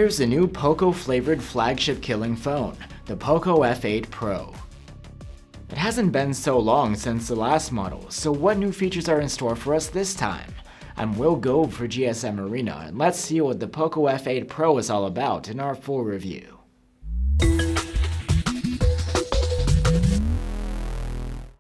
Here's the new Poco-flavored flagship-killing phone, the Poco F8 Pro. It hasn't been so long since the last model, so what new features are in store for us this time? I'm Will Gobe for GSM Arena, and let's see what the Poco F8 Pro is all about in our full review.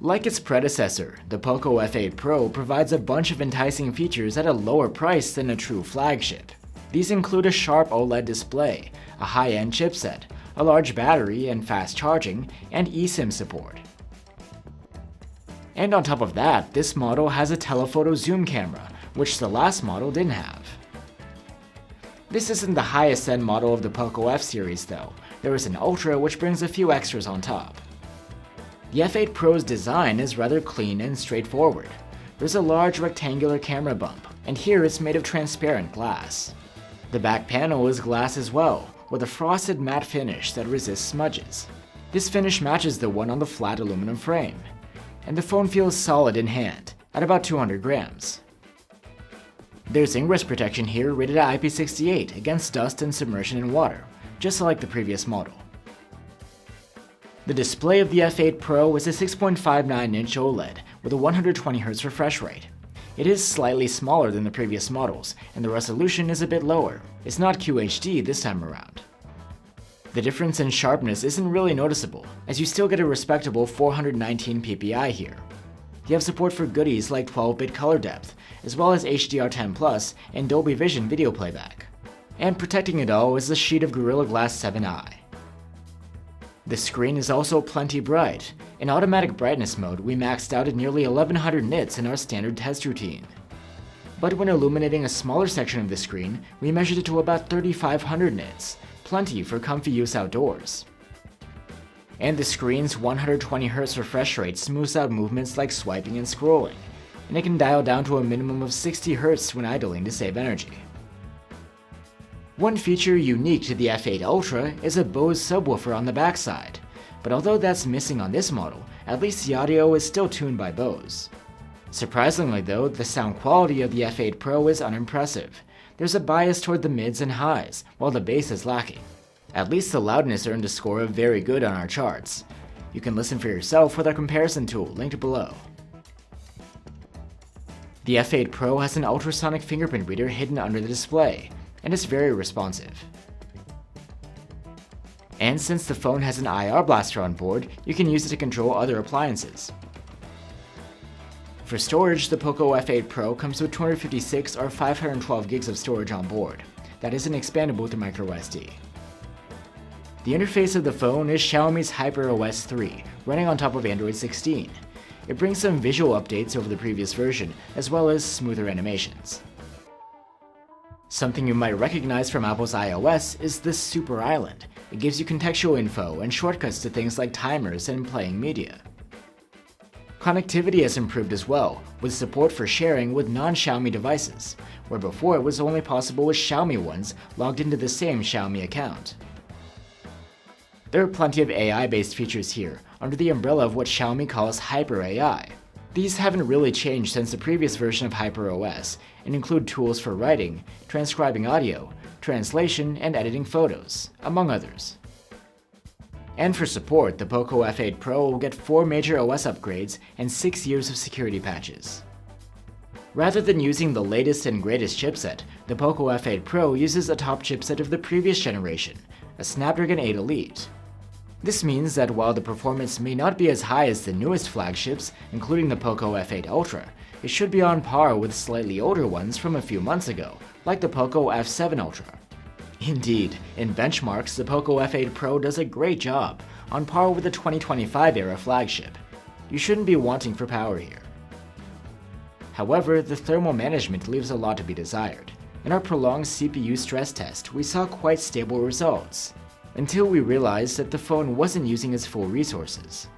Like its predecessor, the Poco F8 Pro provides a bunch of enticing features at a lower price than a true flagship. These include a sharp OLED display, a high-end chipset, a large battery and fast charging, and eSIM support. And on top of that, this model has a telephoto zoom camera, which the last model didn't have. This isn't the highest end model of the Poco F series though. There is an Ultra which brings a few extras on top. The F8 Pro's design is rather clean and straightforward. There's a large rectangular camera bump, and here it's made of transparent glass. The back panel is glass as well, with a frosted matte finish that resists smudges. This finish matches the one on the flat aluminum frame, and the phone feels solid in hand, at about 200 grams. There's ingress protection here rated at IP68 against dust and submersion in water, just like the previous model. The display of the F8 Pro is a 6.59-inch OLED with a 120Hz refresh rate. It is slightly smaller than the previous models, and the resolution is a bit lower. It's not QHD this time around. The difference in sharpness isn't really noticeable, as you still get a respectable 419 ppi here. You have support for goodies like 12-bit color depth, as well as HDR10+ and Dolby Vision video playback. And protecting it all is a sheet of Gorilla Glass 7i. The screen is also plenty bright. In automatic brightness mode, we maxed out at nearly 1100 nits in our standard test routine. But when illuminating a smaller section of the screen, we measured it to about 3500 nits, plenty for comfy use outdoors. And the screen's 120Hz refresh rate smooths out movements like swiping and scrolling, and it can dial down to a minimum of 60Hz when idling to save energy. One feature unique to the F8 Ultra is a Bose subwoofer on the backside, but although that's missing on this model, at least the audio is still tuned by Bose. Surprisingly though, the sound quality of the F8 Pro is unimpressive. There's a bias toward the mids and highs, while the bass is lacking. At least the loudness earned a score of very good on our charts. You can listen for yourself with our comparison tool linked below. The F8 Pro has an ultrasonic fingerprint reader hidden under the display, and it's very responsive. And since the phone has an IR blaster on board, you can use it to control other appliances. For storage, the Poco F8 Pro comes with 256 or 512 gigs of storage on board. That isn't expandable to microSD. The interface of the phone is Xiaomi's HyperOS 3, running on top of Android 16. It brings some visual updates over the previous version, as well as smoother animations. Something you might recognize from Apple's iOS is the Super Island. It gives you contextual info and shortcuts to things like timers and playing media. Connectivity has improved as well, with support for sharing with non-Xiaomi devices, where before it was only possible with Xiaomi ones logged into the same Xiaomi account. There are plenty of AI-based features here, under the umbrella of what Xiaomi calls Hyper AI. These haven't really changed since the previous version of HyperOS, and include tools for writing, transcribing audio, translation, and editing photos, among others. And for support, the Poco F8 Pro will get 4 major OS upgrades and 6 years of security patches. Rather than using the latest and greatest chipset, the Poco F8 Pro uses a top chipset of the previous generation, a Snapdragon 8 Elite. This means that while the performance may not be as high as the newest flagships, including the Poco F8 Ultra, it should be on par with slightly older ones from a few months ago, like the Poco F7 Ultra. Indeed, in benchmarks, the Poco F8 Pro does a great job, on par with the 2025 era flagship. You shouldn't be wanting for power here. However, the thermal management leaves a lot to be desired. In our prolonged CPU stress test, we saw quite stable results, until we realized that the phone wasn't using its full resources.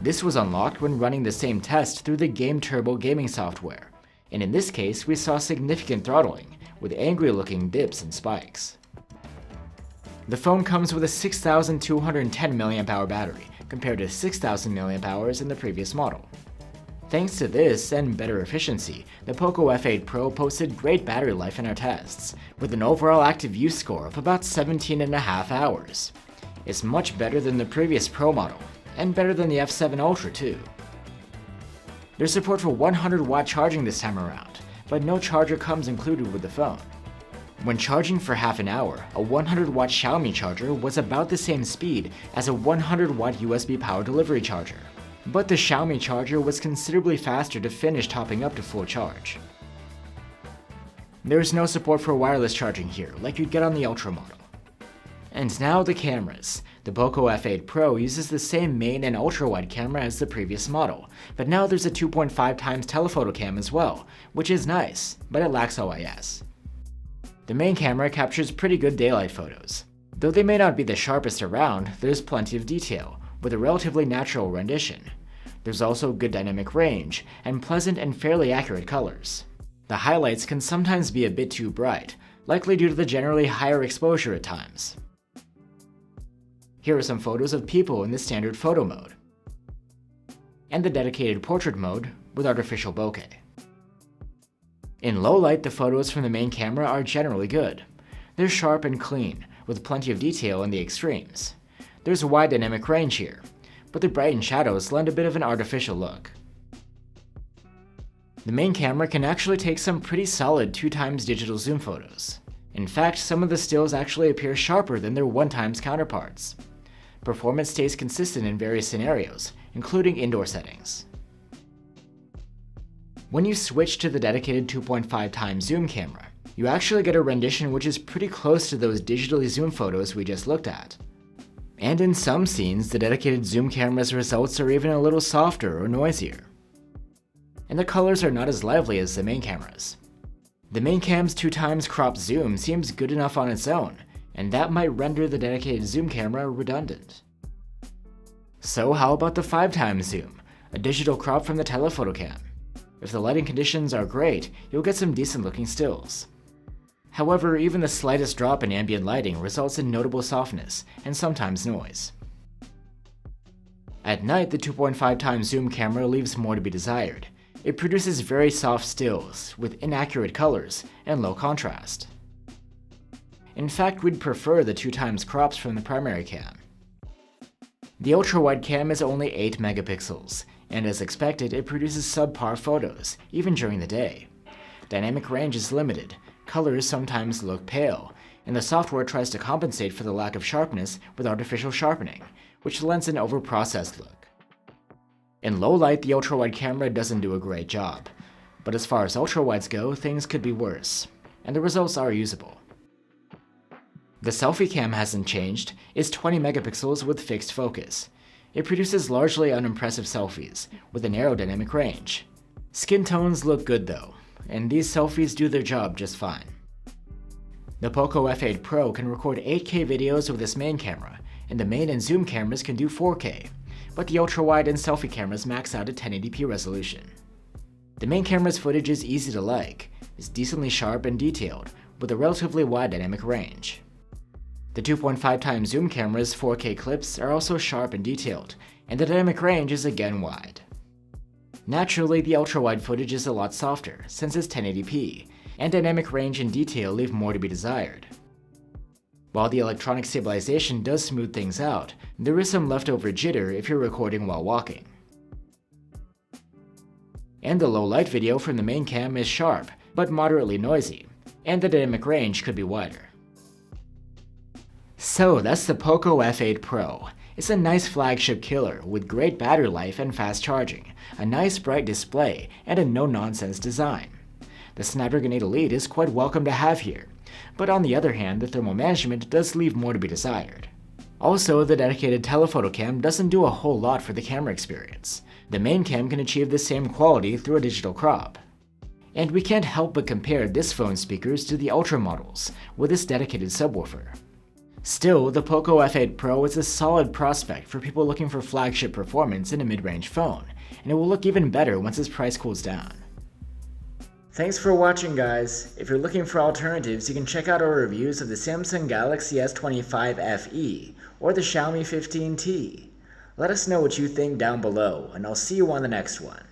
This was unlocked when running the same test through the Game Turbo gaming software, and in this case we saw significant throttling, with angry-looking dips and spikes. The phone comes with a 6,210 mAh battery, compared to 6,000 mAh in the previous model. Thanks to this and better efficiency, the Poco F8 Pro posted great battery life in our tests, with an overall active use score of about 17.5 hours. It's much better than the previous Pro model, and better than the F7 Ultra too. There's support for 100-watt charging this time around, but no charger comes included with the phone. When charging for half an hour, a 100-watt Xiaomi charger was about the same speed as a 100-watt USB power delivery charger. But the Xiaomi charger was considerably faster to finish topping up to full charge. There's no support for wireless charging here, like you'd get on the Ultra model. And now the cameras. The Poco F8 Pro uses the same main and ultra-wide camera as the previous model, but now there's a 2.5x telephoto cam as well, which is nice, but it lacks OIS. The main camera captures pretty good daylight photos. Though they may not be the sharpest around, there's plenty of detail, with a relatively natural rendition. There's also good dynamic range, and pleasant and fairly accurate colors. The highlights can sometimes be a bit too bright, likely due to the generally higher exposure at times. Here are some photos of people in the standard photo mode, and the dedicated portrait mode with artificial bokeh. In low light, the photos from the main camera are generally good. They're sharp and clean, with plenty of detail in the extremes. There's a wide dynamic range here, but the brightened shadows lend a bit of an artificial look. The main camera can actually take some pretty solid 2x digital zoom photos. In fact, some of the stills actually appear sharper than their 1x counterparts. Performance stays consistent in various scenarios, including indoor settings. When you switch to the dedicated 2.5x zoom camera, you actually get a rendition which is pretty close to those digitally zoomed photos we just looked at. And in some scenes, the dedicated zoom camera's results are even a little softer or noisier. And the colors are not as lively as the main camera's. The main cam's 2x crop zoom seems good enough on its own, and that might render the dedicated zoom camera redundant. So how about the 5x zoom, a digital crop from the telephoto cam? If the lighting conditions are great, you'll get some decent looking stills. However, even the slightest drop in ambient lighting results in notable softness, and sometimes noise. At night, the 2.5x zoom camera leaves more to be desired. It produces very soft stills, with inaccurate colors and low contrast. In fact, we'd prefer the 2x crops from the primary cam. The ultra-wide cam is only 8 megapixels, and as expected, it produces subpar photos, even during the day. Dynamic range is limited, colors sometimes look pale, and the software tries to compensate for the lack of sharpness with artificial sharpening, which lends an overprocessed look. In low light, the ultra-wide camera doesn't do a great job, but as far as ultra-wides go, things could be worse, and the results are usable. The selfie cam hasn't changed, it's 20 megapixels with fixed focus. It produces largely unimpressive selfies, with a narrow dynamic range. Skin tones look good though, and these selfies do their job just fine. The Poco F8 Pro can record 8K videos with this main camera, and the main and zoom cameras can do 4K, but the ultra-wide and selfie cameras max out at 1080p resolution. The main camera's footage is easy to like, it's decently sharp and detailed, with a relatively wide dynamic range. The 2.5x zoom camera's 4K clips are also sharp and detailed, and the dynamic range is again wide. Naturally, the ultra-wide footage is a lot softer, since it's 1080p, and dynamic range and detail leave more to be desired. While the electronic stabilization does smooth things out, there is some leftover jitter if you're recording while walking. And the low-light video from the main cam is sharp, but moderately noisy, and the dynamic range could be wider. So that's the Poco F8 Pro. It's a nice flagship killer with great battery life and fast charging, a nice bright display, and a no-nonsense design. The Snapdragon 8 Elite is quite welcome to have here, but on the other hand, the thermal management does leave more to be desired. Also, the dedicated telephoto cam doesn't do a whole lot for the camera experience. The main cam can achieve the same quality through a digital crop. And we can't help but compare this phone's speakers to the Ultra models, with its dedicated subwoofer. Still, the Poco F8 Pro is a solid prospect for people looking for flagship performance in a mid-range phone, and it will look even better once its price cools down. Thanks for watching, guys. If you're looking for alternatives, you can check out our reviews of the Samsung Galaxy S25 FE or the Xiaomi 15T. Let us know what you think down below, and I'll see you on the next one.